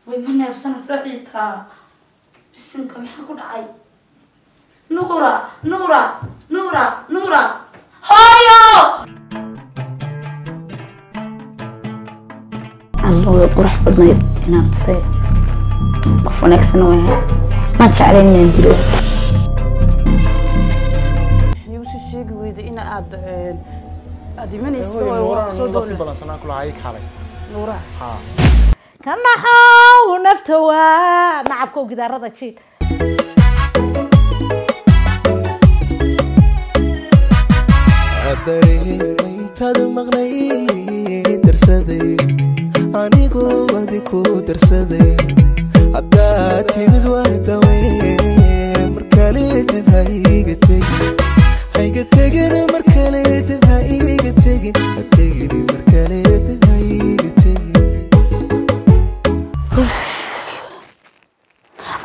ويمنى يوصلنا سعيدها بسنك محاكو دعي نورا نورا نورا نورا هايو الله يقرح بدنا ينام تصير قفونك سنوية ما تشعرين من دلو يوسف الشيخ ويدي إنا أدي من يستوى نورا نصيب بلا سنة كل عايك حالي نورا ها كان نحاو نفتوى نعبكو كده رضا شيء عدري انت دمغني درسدي انيغو وديكو درسدي عداتي مزوادوي مركالي دبهايغا تيغن مركالي دبهايغا تيغن مركالي دبهايغا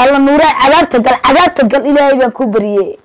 الله نورا عذاب تقل إلهي بان كوبريه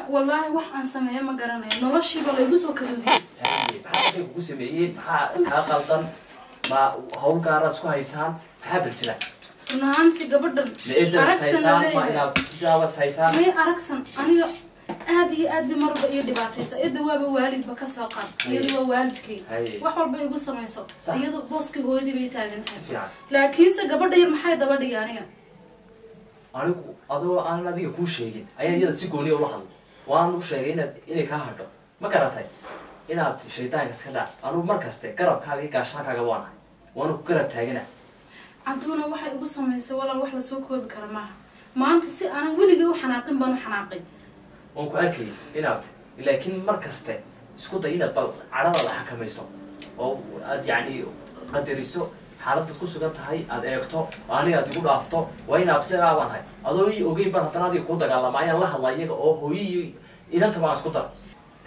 والله وحن سميه ما قرناه نرشي بلا يجوز وكذي. بحاجة يجوز سميه بحاجة غلطان ما هون كارس كوه إنسان بحب الجلاد. نانسي قبل أركسن ما إنا جاوز إنسان. ما أركسن أنا هذه بمرة يدبعتي سيدوا بوالد بكسرقان يدوا والدك وحول بيجوز سميه صوت يدوا بوسك هو يدي بيتاجنها لكن سقبل ده يرمحي دبر ده يعني أنا أنا نادي كوش شيء أيه يدا سيكوني ولا حد وأنا شيء إني كهربا ما كرهتها إنا شيطان كسكدا أنا مركز تكرب كذي كاشنا كجوانا وأنا كرهت هجنا عدونا واحد يقول سميس ولا الواحد لسوق هو بكرمها ما أنت سي أنا ولي جو حناقين بنو حناقين وأنكو أكيد إنا لكن مركز ته سكوت إنا بال عرض الله حكم يسوع أو يعني قدر يسوع حالات تكون سجنت هاي أكتو أنا أتقول أفتو وين أبصر عوان هاي أضوي أوجي برهتنا دي كودا قال ما يلا الله يجا أو هوي إذا أنت ما سكوتر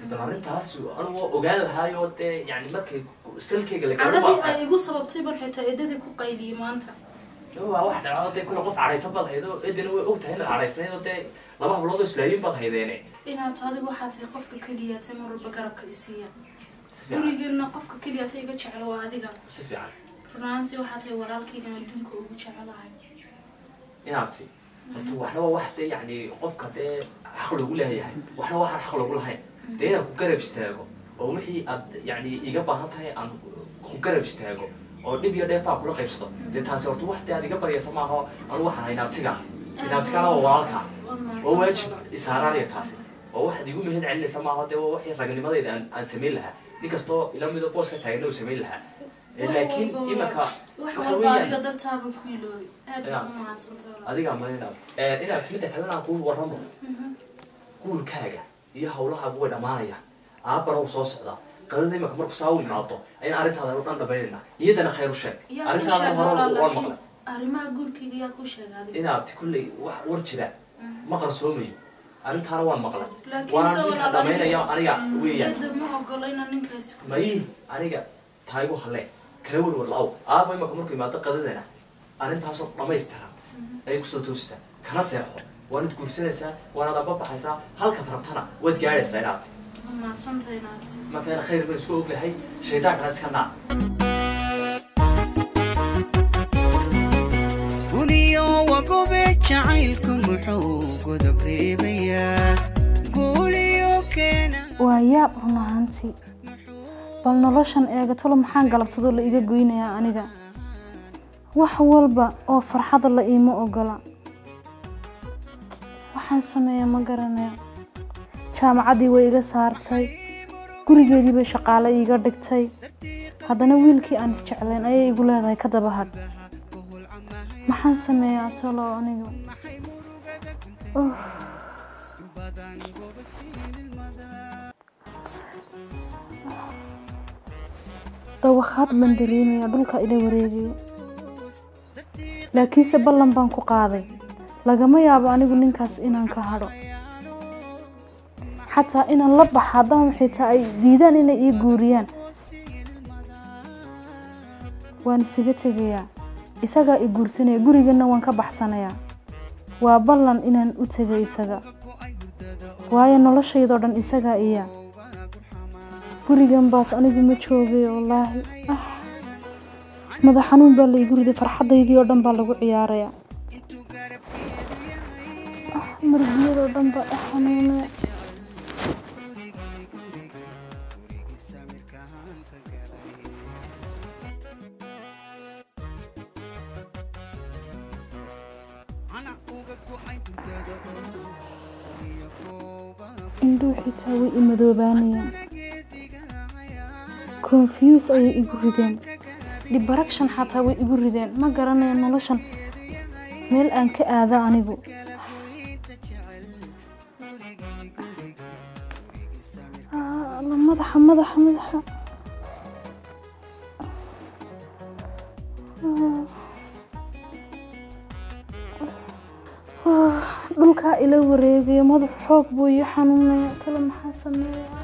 تدرين تاسو أنا وجال هاي وت يعني مك سلك اللي كانوا عربي يقول سبب تيبر حتى إدي كوقيلي ما أنت هو واحد عرض كل قف عريس بل هيدو إدي نو أوت هنا عريس نيدو تي لما بلودو سلايم بل هيديني إنا بتعدي واحد يقف كلية تمر بقرب كيسية وريجنا قف كلية تيجي تشعل واديها سفيان فرنسي واحد ورالكي كان الدنيا وبتشعلها يابتي وحنا واحد يعني قف كده حقله يقول هي وحنا واحد حقله يقول هاي ده كقرب استاجو أو وحي يعني إجابة هاي عن كقرب استاجو أو نبي يدافع كل قيبسته ده تاسورت واحد يعني قبل يسمعها أنا واحد هاي نبتكع نبتكع ووالكع ووجه إسرائيل يتاسي oo waxaad igu mahad celinaysa maaha dee waa waxay ragnimadayda aan samayn lahaa nin kastoo ila mido booska taagna uu samayn lahaa laakiin imanka waxa weeyaan dartaaban ku iloobi aad baan u mahadsantahay adiga ma inaad timida kalena aan kuu warramo guurkaaga iyo hawlahaagu way dhammaanayaan aabbana uu soo socdaa qadada imanka markuu saa u imaado ayaan arrintaada u dhan dhamaynaynaa iyadana khayr u sheeg arrintaada hore waa maqlay arrimaha guurkayga yaa ku sheegay adiga inaad kulley wax war jira ma qarsoomayo arrintaana waan maqlay laakiin waan ninka dhamaynaya aniga weeyaan ma ogolayna ninkaas may aniga taayigu halle kala warwar la-aw aabba imanka markuu imaado qadadana arrintaasoo dhamaystiran ayay kusoo toosisaa kana seexo waanad guursanaysaa waanaad ababaxaysaa halkaad rabtana waad gaadhaysaa inaad markaana khayr baan isku oglahay shaydaankana iska naac guniyo wagobe jacaylku muxuu godob reebayaa guuliyo keena waa yaab run ahaantii bal noloshan eegatolo maxaan galabsadoo la iga goynayaa aniga wax walba oo farxada la iima ogola waxaan sameeya ma garanayo jaamacaddii way iga saartay gurigeedii bay shaqaale iiga dhigtay haddana wiilkii aan isjeclayn ayay igu leedahay ka daba hadh maxaan sameeyaa tolo aniga dawakhaad baan dareemaya dhulka ila wareegaya laakiinse ballan baan ku qaaday lagama yaabo anigu ninkaas inaan ka hadho xataa inaan la baxa haddana xitaa ay diidaan inay ii guuriyaan waan isaga tegayaa isagaa i guursanaya gurigana waan ka baxsanayaa waa ballan inaan u tegay isaga waayo noloshaydoo dhan isagaa iya gurigan baas anigu ma joogay wallaahi madax xanuun baa la igu riday farxadaydii oo dhan baa lagu ciyaarayaa margiyadoo dhan baa xanuunaya indhuu xitaa way i madoobaanayaan confuse ayay igu rideen depression xataa way igu rideen ma garanayo noloshan meel aan ka aada anigu madaxa dhulkaa ila wareegayo madax xoog buu ii xanuunaya talo maxaa sameeyaa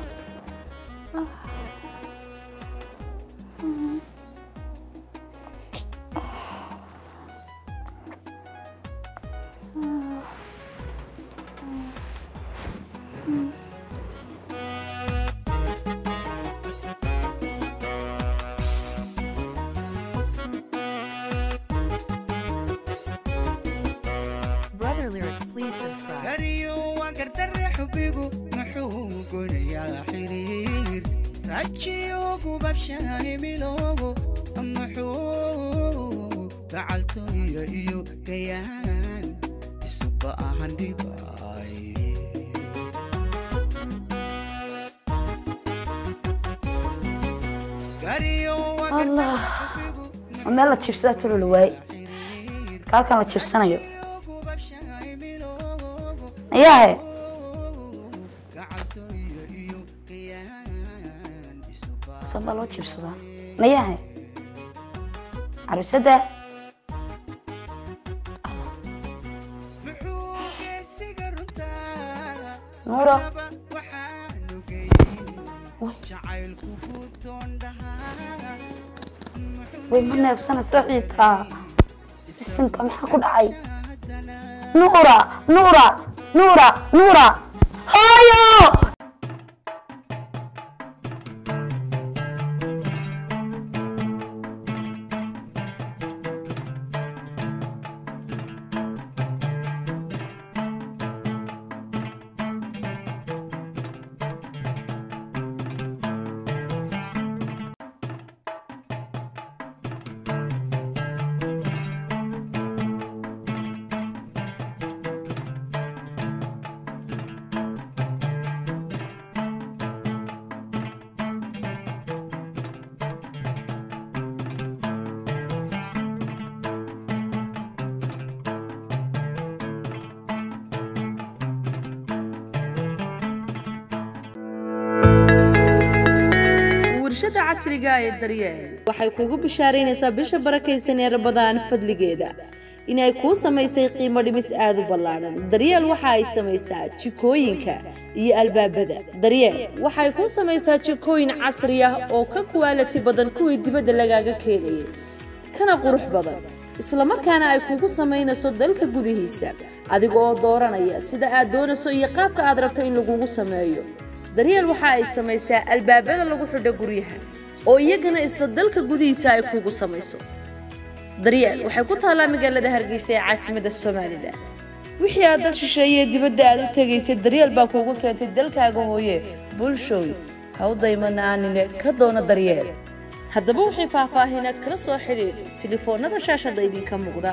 حبيقو محو قولي حرير رجيوكو ببشاي ملوغو محو فعلتو يو كيان السبا عندي باي الله ما لا تشفسات له الواي كان لا تشفسنا يو ياه صبا لو تشفسدا ما ياه عروسده نورا وين نفسنا سعيدة اسمك محا كدعي نورا نورا نورا نورا هايو warshada casriga ee daryeel waxay kugu bishaaraynaysaa bisha barakaysan ee Ramadaan fadligeeda inay ku samaysay qiimo dhimis aad u ballaaran daryeel waxa ay samaysaa jikooyinka iyo albaabada daryeel waxay ku samaysaa jikooyin casri ah oo ka quality badan kuwii dibadda lagaaga keenayay kana qurux badan isla markaana ay kugu samaynayso dalka gudihiisa adiga oo dooranaya sida aad doonayso iyo qaabka aad rabto in lagugu sameeyo daryeel waxa ay samaysaa albaabada lagu xidho guryaha oo iyagana isla dalka gudihiisa ay kugu samayso daryeel waxay ku taalaa magaalada Hargeysa ee caasimadda Soomaaliland wixii aad dal shisheeye dibadda aad u tagaysay daryeel baa kugu keentay dalkaaga hooye bulshooy ha u daymanaanin ka doona daryeel haddaba wixii faahfaahin kala soo xiriir telefoonada shaashada idinka muuqda